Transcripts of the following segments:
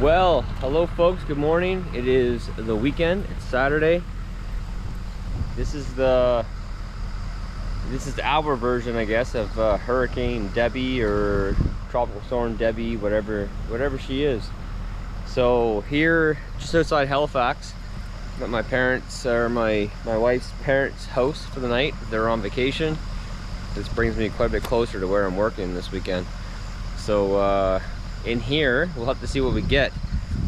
Well, hello folks, good morning. It is the weekend, it's Saturday. This is our version, I guess, of Hurricane Debbie or Tropical Storm Debbie, whatever she is. So here, just outside Halifax, I'm at my parents, or my wife's parents' house for the night. They're on vacation. This brings me quite a bit closer to where I'm working this weekend. So in here, we'll have to see what we get.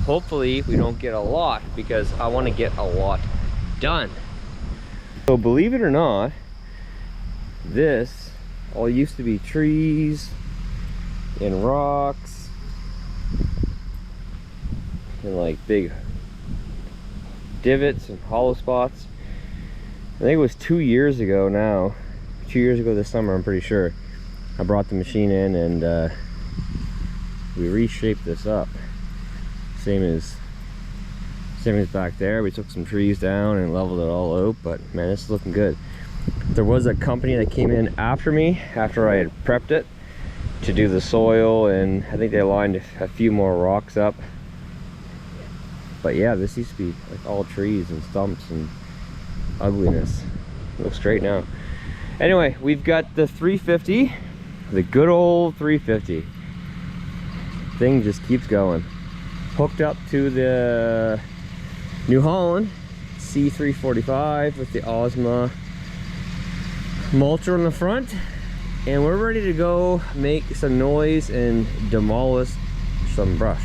Hopefully we don't get a lot, because I want to get a lot done. So believe it or not, this all used to be trees and rocks and like big divots and hollow spots. I think it was 2 years ago now. 2 years ago this summer, I'm pretty sure. I brought the machine in and we reshaped this up. Same as back there. We took some trees down and leveled it all out, but man, this is looking good. There was a company that came in after me, after I had prepped it, to do the soil, and I think they lined a few more rocks up. But yeah, this used to be like all trees and stumps and ugliness. It looks great now. Anyway, we've got the 350, the good old 350. Thing just keeps going. Hooked up to the New Holland C345 with the Osma mulcher on the front, and we're ready to go make some noise and demolish some brush.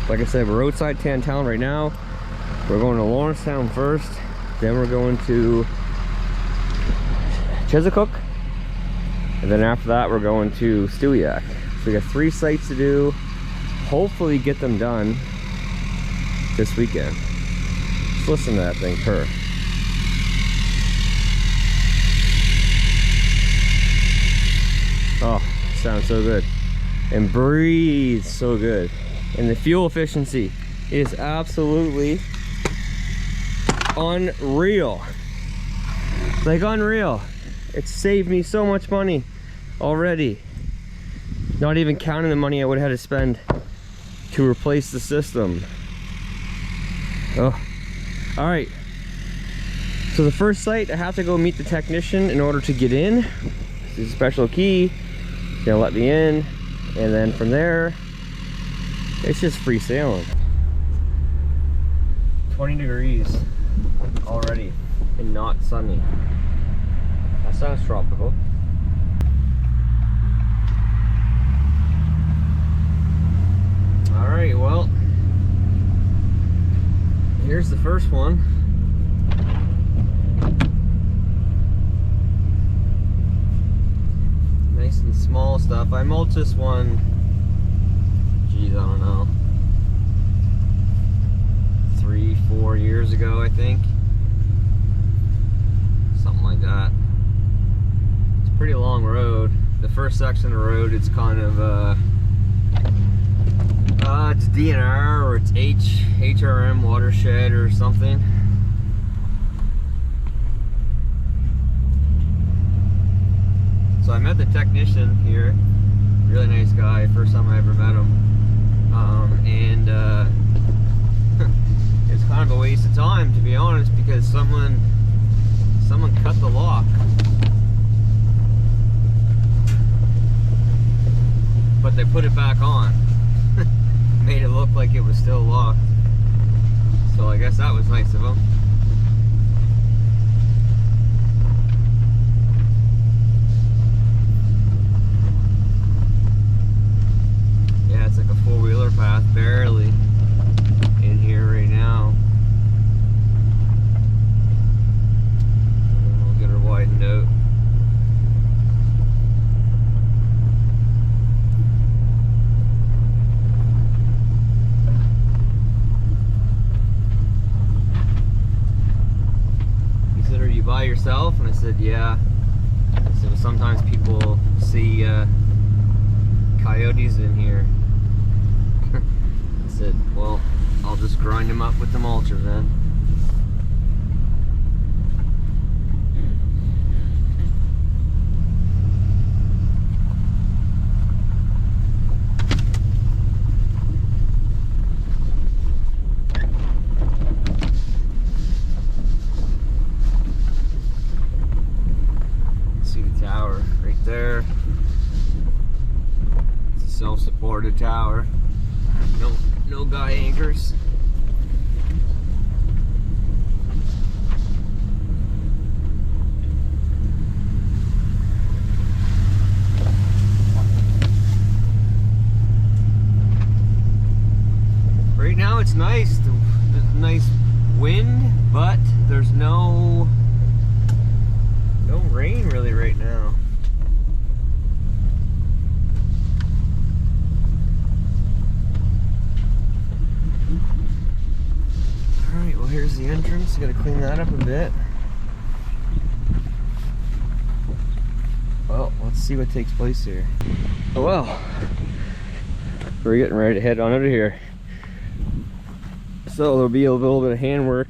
Like I said, we're outside Tantown right now. We're going to Lawrencetown first, then we're going to Chesapeake, and then after that we're going to Stewiacke. So we got 3 sites to do. Hopefully get them done this weekend. Let's listen to that thing purr. Oh, sounds so good. And breathes so good. And the fuel efficiency is absolutely unreal. Like unreal. It's saved me so much money already. Not even counting the money I would have had to spend to replace the system. Oh, all right. So the first site, I have to go meet the technician in order to get in. This is a special key. They'll let me in, and then from there, it's just free sailing. 20 degrees already, and not sunny. That sounds tropical. Alright, well, here's the first one. Nice and small stuff. I mulched this one, geez, I don't know, 3-4 years ago, I think. Something like that. It's a pretty long road. The first section of the road, it's kind of it's DNR or it's HRM watershed or something. So I met the technician here, really nice guy, first time I ever met him, and it's kind of a waste of time, to be honest, because someone cut the lock, but they put it back on. Made it look like it was still locked. So I guess that was nice of him. Yeah, it's like a 4-wheeler path, barely in here right now. We'll get her widened out. By yourself? And I said, yeah. So sometimes people see coyotes in here. I said, well, I'll just grind them up with the mulcher then. self-supported tower. No guy anchors. Right now it's nice. There's a nice wind, but there's no rain really right now. Alright, well here's the entrance. Gotta clean that up a bit. Well, let's see what takes place here. Oh well. We're getting ready to head on out of here. So there'll be a little bit of handwork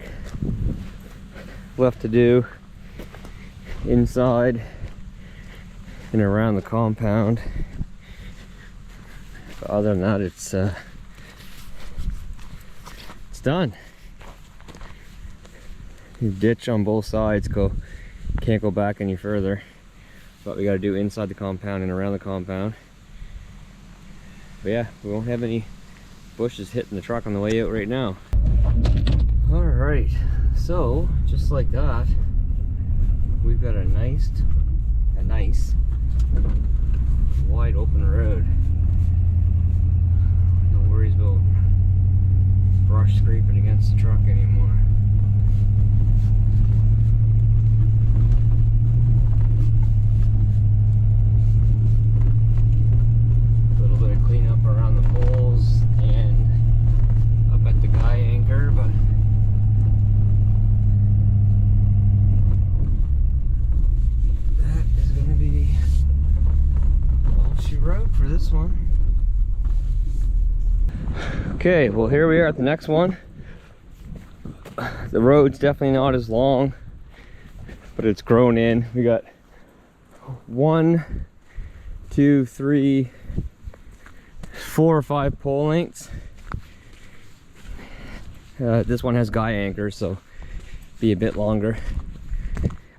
left to do inside and around the compound. But other than that, it's done. You ditch on both sides, can't go back any further. But we got to do inside the compound and around the compound. But yeah, we won't have any bushes hitting the truck on the way out right now. All right, so just like that, we've got a nice wide open road. No worries about brush scraping against the truck anymore. A little bit of cleanup around the poles and up at the guy anchor, but that is going to be all she wrote for this one. Okay, well here we are at the next one. The road's definitely not as long, but it's grown in. We got 1, 2, 3, 4 or 5 pole lengths. This one has guy anchors, so be a bit longer.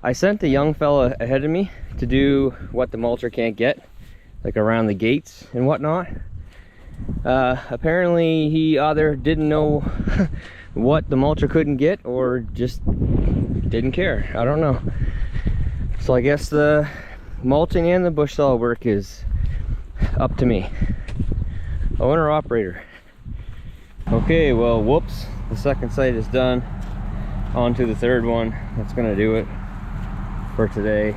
I sent a young fella ahead of me to do what the mulcher can't get, like around the gates and whatnot. Apparently he either didn't know what the mulcher couldn't get or just didn't care. I don't know. So I guess the mulching and the bush saw work is up to me, owner operator. Okay, well, whoops, the second site is done. On to the third one. That's gonna do it for today.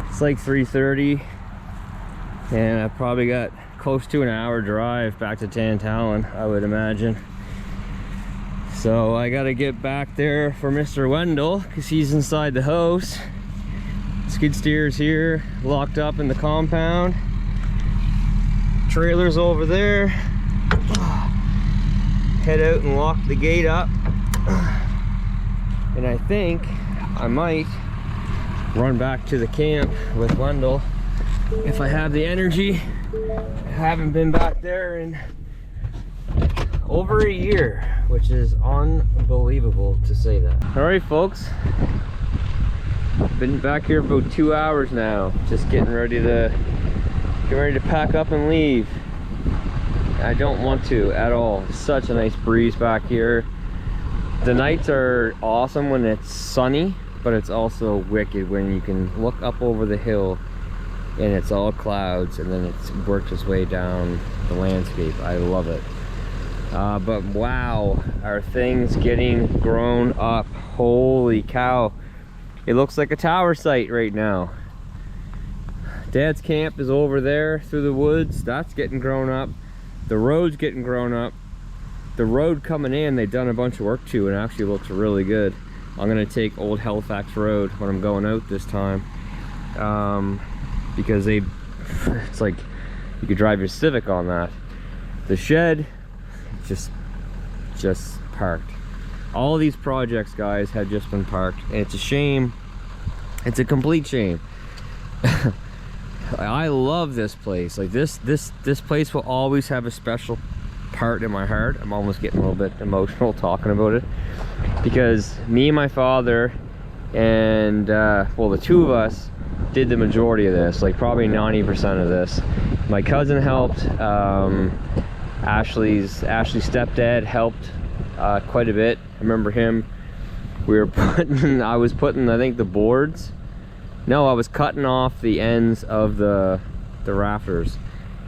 It's like 3:30 and I probably got close to an hour drive back to Tantallon, I would imagine. So I gotta get back there for Mr. Wendell because he's inside the house. Skid steer's here, locked up in the compound. Trailer's over there. Head out and lock the gate up. And I think I might run back to the camp with Wendell if I have the energy. I haven't been back there in over a year, which is unbelievable to say that. All right, folks, been back here for about 2 hours now, just getting ready to pack up and leave. I don't want to at all. It's such a nice breeze back here. The nights are awesome when it's sunny, but it's also wicked when you can look up over the hill and it's all clouds and then it's worked its way down the landscape. I love it. But wow, are things getting grown up? Holy cow. It looks like a tower site right now. Dad's camp is over there through the woods. That's getting grown up. The road's getting grown up. The road coming in, they've done a bunch of work to and actually looks really good. I'm gonna take Old Halifax Road when I'm going out this time. Because it's like you could drive your Civic on that. The shed just parked. All of these projects, guys, have just been parked, and it's a shame. It's a complete shame. I love this place. Like this place will always have a special part in my heart. I'm almost getting a little bit emotional talking about it, because me and my father and well, the two of us did the majority of this, like probably 90% of this. My cousin helped. Ashley's stepdad helped quite a bit. I remember him. We were putting, I was putting, I think, the boards. No, I was cutting off the ends of the rafters,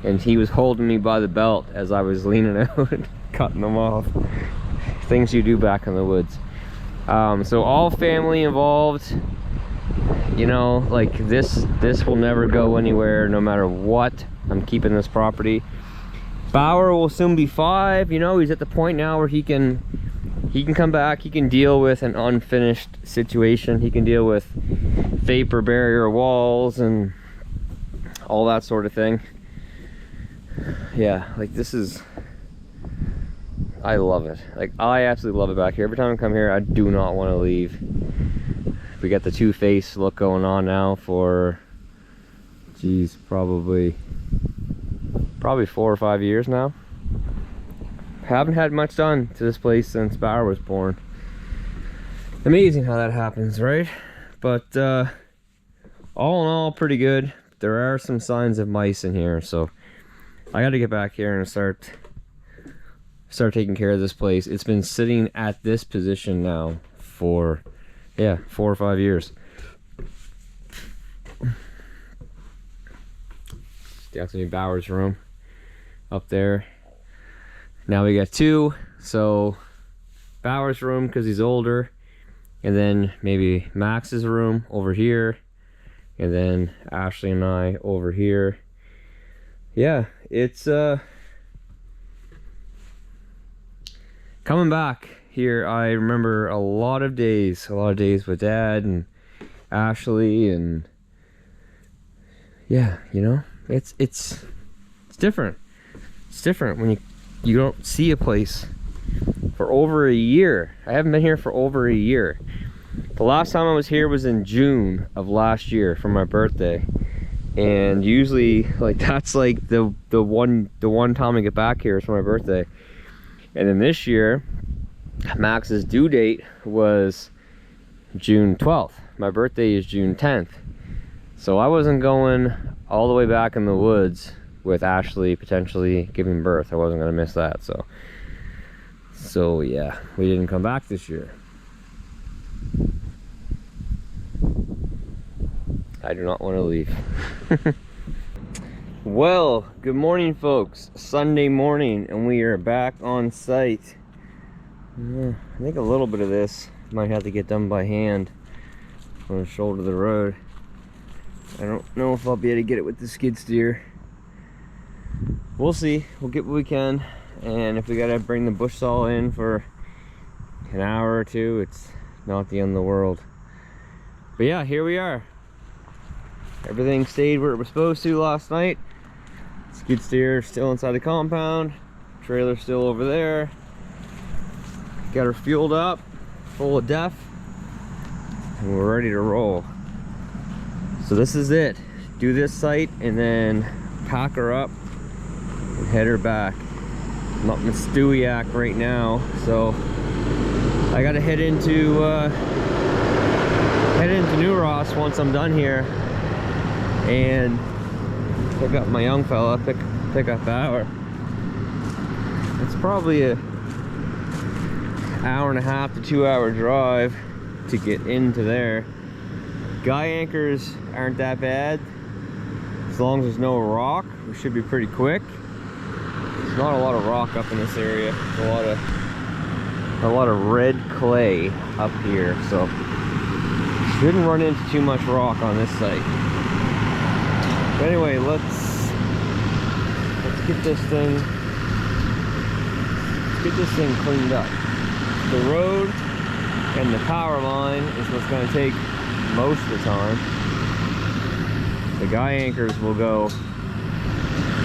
and he was holding me by the belt as I was leaning out, cutting them off. Things you do back in the woods. So all family involved. You know, like this will never go anywhere, no matter what. I'm keeping this property. Bauer will soon be 5. You know, he's at the point now where he can come back. He can deal with an unfinished situation. He can deal with vapor barrier walls and all that sort of thing. Yeah, like this is, I love it. Like, I absolutely love it back here. Every time I come here, I do not want to leave. We got the two-face look going on now for, geez, probably 4 or 5 years now. Haven't had much done to this place since Bauer was born. Amazing how that happens, right? But all in all, pretty good. There are some signs of mice in here, so I got to get back here and start taking care of this place. It's been sitting at this position now for, yeah, 4 or 5 years. Definitely Bauer's room up there. Now we got 2, so Bauer's room because he's older, and then maybe Max's room over here, and then Ashley and I over here. Yeah, it's coming back here. I remember a lot of days with Dad and Ashley, and yeah, you know, it's different. It's different when you don't see a place for over a year. I haven't been here for over a year. The last time I was here was in June of last year for my birthday, and usually, like, that's like the one time I get back here is for my birthday. And then this year, Max's due date was June 12th. My birthday is June 10th. So I wasn't going all the way back in the woods with Ashley potentially giving birth. I wasn't gonna miss that. So yeah, we didn't come back this year. I do not want to leave. Well, good morning, folks. Sunday morning, and we are back on site. I think a little bit of this might have to get done by hand on the shoulder of the road. I don't know if I'll be able to get it with the skid steer. We'll see. We'll get what we can, and if we gotta bring the bush saw in for an hour or two, it's not the end of the world. But yeah, here we are. Everything stayed where it was supposed to last night. Skid steer still inside the compound. Trailer still over there. Got her fueled up, full of def, and we're ready to roll. So this is it. Do this site and then pack her up and head her back. I'm up in Stewiacke right now, so I gotta head into New Ross once I'm done here, and pick up my young fella, pick up Bauer. It's probably a hour and a half to 2 hour drive to get into there. Guy anchors aren't that bad. As long as there's no rock, we should be pretty quick. There's not a lot of rock up in this area. There's a lot of red clay up here, so shouldn't run into too much rock on this site. But anyway, let's get this thing cleaned up. The road and the power line is what's going to take most of the time. The guy anchors will go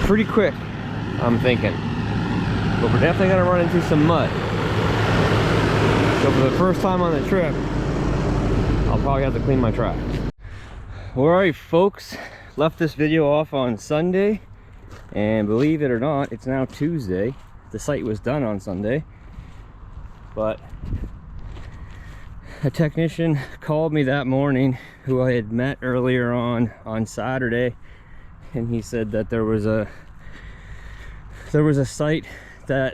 pretty quick, I'm thinking, but we're definitely going to run into some mud. So for the first time on the trip, I'll probably have to clean my track. Alright folks, left this video off on Sunday, and believe it or not, it's now Tuesday. The site was done on Sunday, but a technician called me that morning who I had met earlier on Saturday, and he said that there was a site that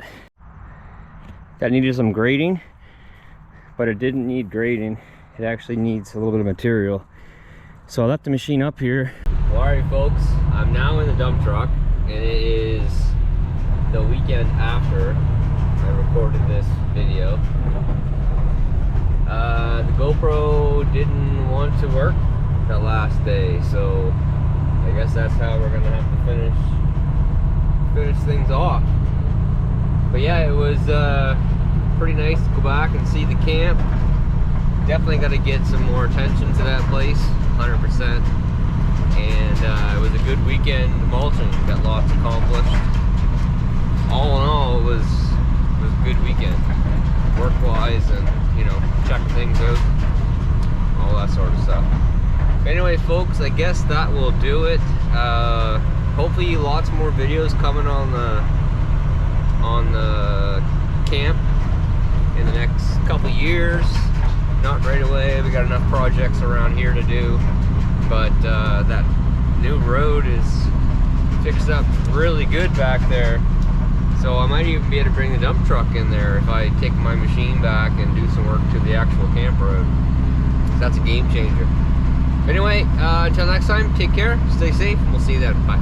needed some grading, but it didn't need grading. It actually needs a little bit of material. So I left the machine up here. Well, alright folks, I'm now in the dump truck, and it is the weekend after I recorded this video. The GoPro didn't want to work that last day, so I guess that's how we're gonna have to finish things off. But yeah, it was pretty nice to go back and see the camp. Definitely got to get some more attention to that place, 100%. And it was a good weekend mulching. Got lots accomplished. All in all, it was a good weekend, work-wise, and you know, checking things out, all that sort of stuff. But anyway, folks, I guess that will do it. Hopefully, lots more videos coming on the camp in the next couple years. Not right away, we got enough projects around here to do, but that new road is fixed up really good back there, so I might even be able to bring the dump truck in there if I take my machine back and do some work to the actual camp road. So that's a game changer. But anyway, until next time, take care, stay safe, we'll see you then, bye.